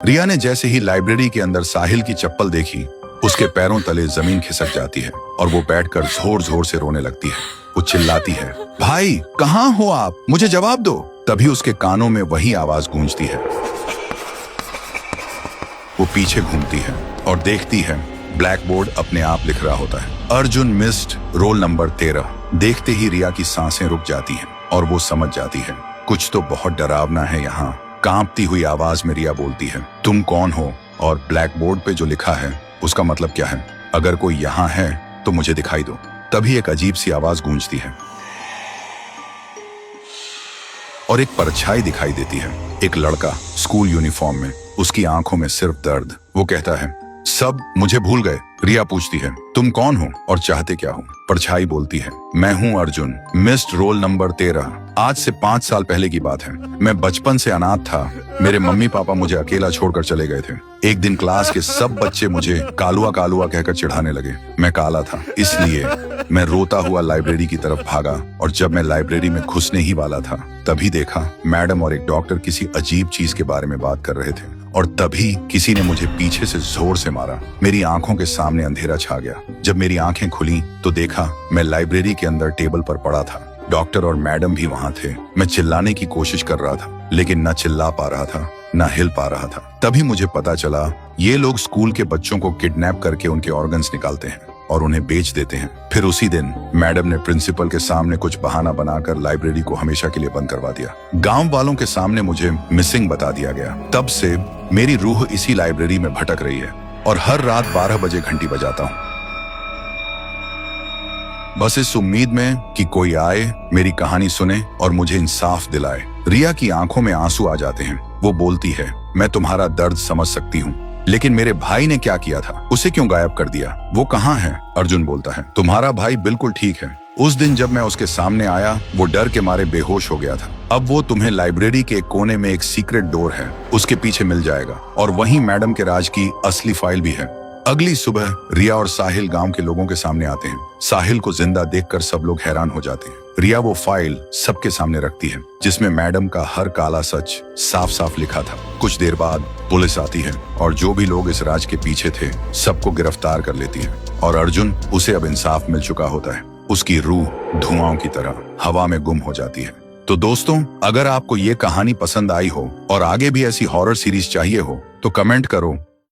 रिया ने जैसे ही लाइब्रेरी के अंदर साहिल की चप्पल देखी, उसके पैरों तले जमीन खिसक जाती है और वो बैठकर जोर जोर से रोने लगती है। वो चिल्लाती है, भाई कहाँ हो आप, मुझे जवाब दो। तभी उसके कानों में वही आवाज गूंजती है। वो पीछे घूमती है और देखती है ब्लैक बोर्ड अपने आप लिख रहा होता है, अर्जुन मिस्ड रोल नंबर 13। देखते ही रिया की सांसें रुक जाती हैं और वो समझ जाती है कुछ तो बहुत डरावना है यहाँ। कांपती हुई आवाज में रिया बोलती है, तुम कौन हो और ब्लैक बोर्ड पे जो लिखा है उसका मतलब क्या है? अगर कोई यहाँ है तो मुझे दिखाई दो। तभी एक अजीब सी आवाज गूंजती है और एक परछाई दिखाई देती है। एक लड़का स्कूल यूनिफॉर्म में, उसकी आंखों में सिर्फ दर्द। वो कहता है, सब मुझे भूल गए। रिया पूछती है, तुम कौन हो और चाहते क्या हो? परछाई बोलती है, मैं हूँ अर्जुन, मिस्ड रोल नंबर 13। आज से 5 साल पहले की बात है। मैं बचपन से अनाथ था। मेरे मम्मी पापा मुझे अकेला छोड़कर चले गए थे। एक दिन क्लास के सब बच्चे मुझे कालुआ कालुआ कहकर चिढ़ाने लगे। मैं काला था, इसलिए मैं रोता हुआ लाइब्रेरी की तरफ भागा और जब मैं लाइब्रेरी में घुसने ही वाला था तभी देखा मैडम और एक डॉक्टर किसी अजीब चीज के बारे में बात कर रहे थे और तभी किसी ने मुझे पीछे से जोर से मारा। मेरी आंखों के सामने अंधेरा छा गया। जब मेरी आंखें खुली तो देखा मैं लाइब्रेरी के अंदर टेबल पर पड़ा था। डॉक्टर और मैडम भी वहां थे। मैं चिल्लाने की कोशिश कर रहा था लेकिन न चिल्ला पा रहा था न हिल पा रहा था। तभी मुझे पता चला ये लोग स्कूल के बच्चों को किडनैप करके उनके ऑर्गन्स निकालते हैं और उन्हें बेच देते हैं। फिर उसी दिन मैडम ने प्रिंसिपल के सामने कुछ बहाना बनाकर लाइब्रेरी को हमेशा के लिए बंद करवा दिया। गांव वालों के सामने मुझे मिसिंग बता दिया गया। तब से मेरी रूह इसी लाइब्रेरी में भटक रही है और हर रात 12 बजे घंटी बजाता हूँ, बस इस उम्मीद में कि कोई आए, मेरी कहानी सुने और मुझे इंसाफ दिलाए। रिया की आंखों में आंसू आ जाते हैं। वो बोलती है, मैं तुम्हारा दर्द समझ सकती हूँ, लेकिन मेरे भाई ने क्या किया था? उसे क्यों गायब कर दिया? वो कहाँ है? अर्जुन बोलता है, तुम्हारा भाई बिल्कुल ठीक है। उस दिन जब मैं उसके सामने आया वो डर के मारे बेहोश हो गया था। अब वो तुम्हें लाइब्रेरी के एक कोने में एक सीक्रेट डोर है, उसके पीछे मिल जाएगा और वहीं मैडम के राज की असली फाइल भी है। अगली सुबह रिया और साहिल गांव के लोगों के सामने आते हैं। साहिल को जिंदा देखकर सब लोग हैरान हो जाते हैं। रिया वो फाइल सबके सामने रखती है जिसमें मैडम का हर काला सच साफ साफ लिखा था। कुछ देर बाद पुलिस आती है और जो भी लोग इस राज के पीछे थे सबको गिरफ्तार कर लेती है और अर्जुन, उसे अब इंसाफ मिल चुका होता है। उसकी रूह धुआं की तरह हवा में गुम हो जाती है। तो दोस्तों, अगर आपको ये कहानी पसंद आई हो और आगे भी ऐसी हॉरर सीरीज चाहिए हो तो कमेंट करो